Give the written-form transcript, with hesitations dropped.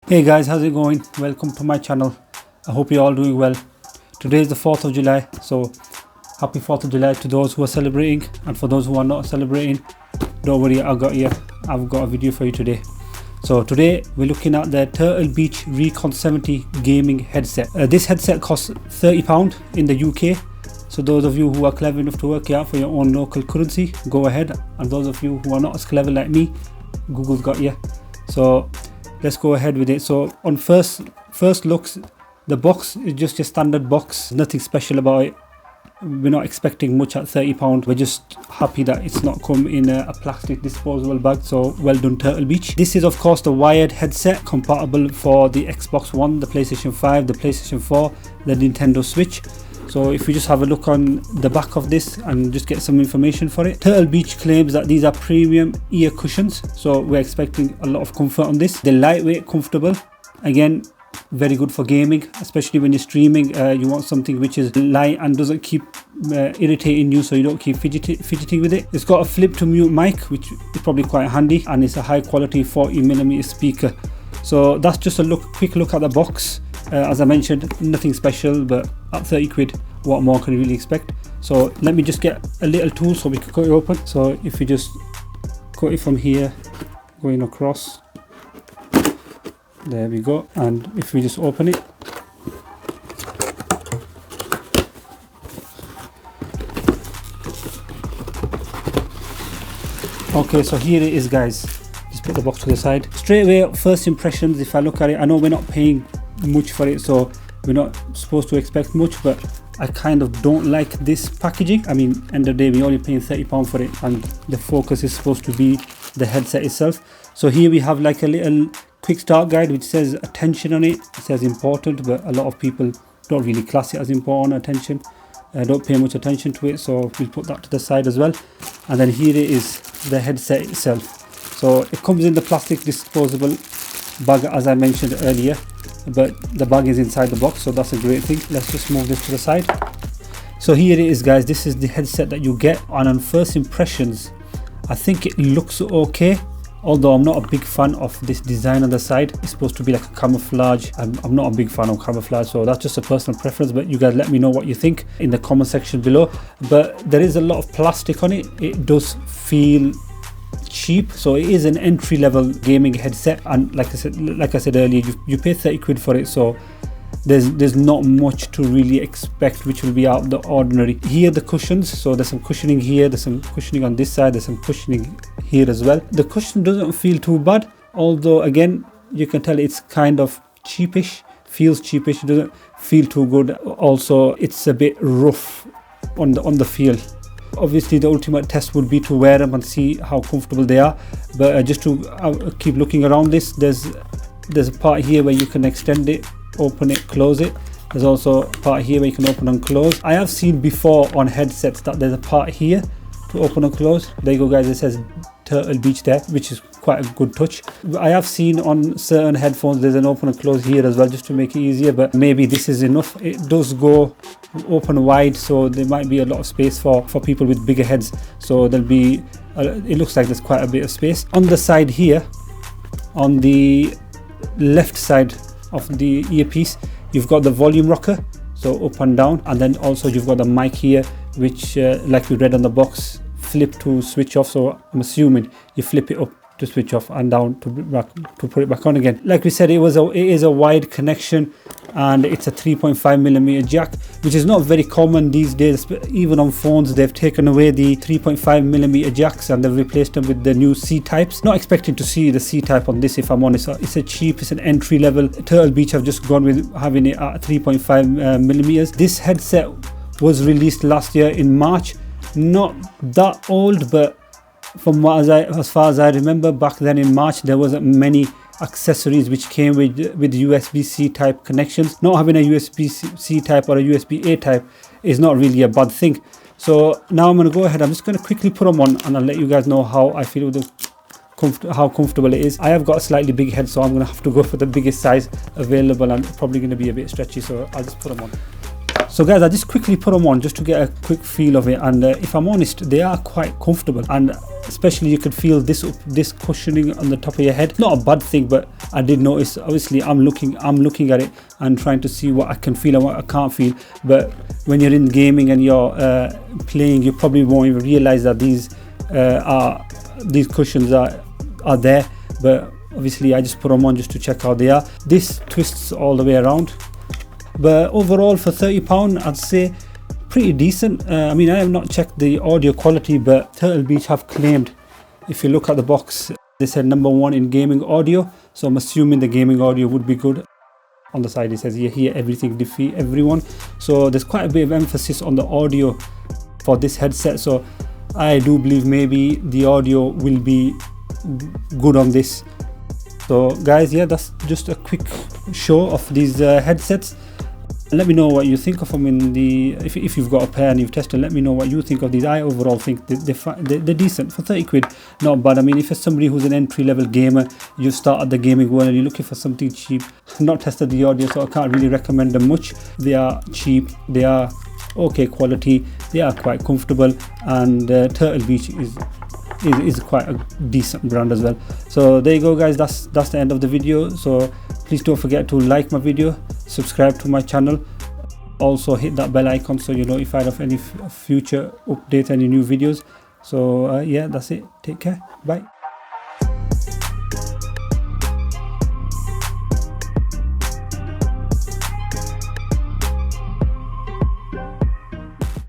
Hey guys, how's it going? Welcome to my channel. I hope you're all doing well. Today is the 4th of July, so happy 4th of July to those who are celebrating, and for those who are not celebrating, don't worry, I've got a video for you today. So today we're looking at the Turtle Beach Recon 70 gaming headset. This headset costs £30 in the UK. So those of you who are clever enough to work it out for your own local currency, go ahead. And those of you who are not as clever like me, Google's got you. So let's go ahead with it. So on first looks, the box is just a standard box, nothing special about it. We're not expecting much at £30. We're just happy that it's not come in a plastic disposable bag. So well done, Turtle Beach. This is of course the wired headset, compatible for the Xbox One, the PlayStation 5, the PlayStation 4, the Nintendo Switch. So if you just have a look on the back of this and just get some information for it. Turtle Beach claims that these are premium ear cushions, so we're expecting a lot of comfort on this. They're lightweight, comfortable, again very good for gaming, especially when you're streaming. You want something which is light and doesn't keep irritating you, so you don't keep fidgeting with it. It's got a flip to mute mic, which is probably quite handy, and it's a high quality 40mm speaker. So that's just a quick look at the box. As I mentioned, nothing special, but at 30 quid, what more can you really expect? So let me just get a little tool so we can cut it open. So if you just cut it from here, going across, there we go. And if we just open it, okay, so here it is guys. Just put the box to the side. Straight away, first impressions, if I look at it, I know we're not paying much for it, so we're not supposed to expect much, but I kind of don't like this packaging. I mean, end of the day, we're only paying £30 for it, and the focus is supposed to be the headset itself. So here we have like a little quick start guide which says attention on it. It says important, but a lot of people don't really class it as important attention. Don't pay much attention to it, so we'll put that to the side as well. And then here it is, the headset itself. So it comes in the plastic disposable bag as I mentioned earlier, but the bag is inside the box, so that's a great thing. Let's just move this to the side. So here it is guys, this is the headset that you get, and on first impressions I think it looks okay, although I'm not a big fan of this design on the side. It's supposed to be like a camouflage. I'm not a big fan of camouflage, so that's just a personal preference, but you guys let me know what you think in the comment section below. But there is a lot of plastic on it. It does feel cheap, so it is an entry-level gaming headset, and like I said earlier, you pay 30 quid for it, so there's not much to really expect which will be out of the ordinary. Here the cushions, so there's some cushioning here, there's some cushioning on this side, there's some cushioning here as well. The cushion doesn't feel too bad, although again you can tell it's kind of cheapish, feels cheapish, it doesn't feel too good. Also it's a bit rough on the feel. Obviously the ultimate test would be to wear them and see how comfortable they are, but just to keep looking around this, there's a part here where you can extend it, open it, close it. There's also a part here where you can open and close. I have seen before on headsets that there's a part here to open and close. There you go guys, it says Turtle Beach there, which is quite a good touch. I have seen on certain headphones there's an open and close here as well, just to make it easier, but maybe this is enough. It does go open wide, so there might be a lot of space for people with bigger heads, so there'll be it looks like there's quite a bit of space. On the side here, on the left side of the earpiece, you've got the volume rocker, so up and down, and then also you've got the mic here, which like we read on the box, flip to switch off, so I'm assuming you flip it up to switch off and down to put it back on again. Like we said, it is a wide connection, and it's a 3.5mm jack, which is not very common these days. Even on phones they've taken away the 3.5mm jacks and they've replaced them with the new C types. Not expecting to see the C type on this, if I'm honest. It's an entry level. Turtle Beach have just gone with having it at 3.5mm. This headset was released last year in March. Not that old, but from as far as I remember, back then in March there wasn't many accessories which came with USB-C type connections. Not having a USB-C type or a USB-A type is not really a bad thing. So now I'm going to go ahead, I'm just going to quickly put them on and I'll let you guys know how I feel with how comfortable it is. I have got a slightly big head, so I'm going to have to go for the biggest size available, and probably going to be a bit stretchy, so I'll just put them on. So guys, I just quickly put them on just to get a quick feel of it, and if I'm honest, they are quite comfortable, and especially you could feel this cushioning on the top of your head. Not a bad thing, but I did notice, obviously I'm looking at it and trying to see what I can feel and what I can't feel. But when you're in gaming and you're playing, you probably won't even realize that these cushions are there. But obviously I just put them on just to check how they are. This twists all the way around, but overall for £30 I'd say pretty decent. I mean, I have not checked the audio quality, but Turtle Beach have claimed, if you look at the box, they said #1 in gaming audio, so I'm assuming the gaming audio would be good. On the side it says you hear everything, defeat everyone, so there's quite a bit of emphasis on the audio for this headset, so I do believe maybe the audio will be good on this. So guys, yeah, that's just a quick show of these headsets. Let me know what you think of them if you've got a pair and you've tested. Let me know what you think of these. I overall think they're decent for 30 quid, not bad. I mean, if it's somebody who's an entry-level gamer, you start at the gaming world and you're looking for something cheap. I've not tested the audio, so I can't really recommend them much. They are cheap, they are okay quality, they are quite comfortable, and Turtle Beach is quite a decent brand as well. So there you go guys, that's the end of the video. So please don't forget to like my video, subscribe to my channel, also hit that bell icon so you're notified of any future updates, any new videos. So yeah, that's it. Take care, bye.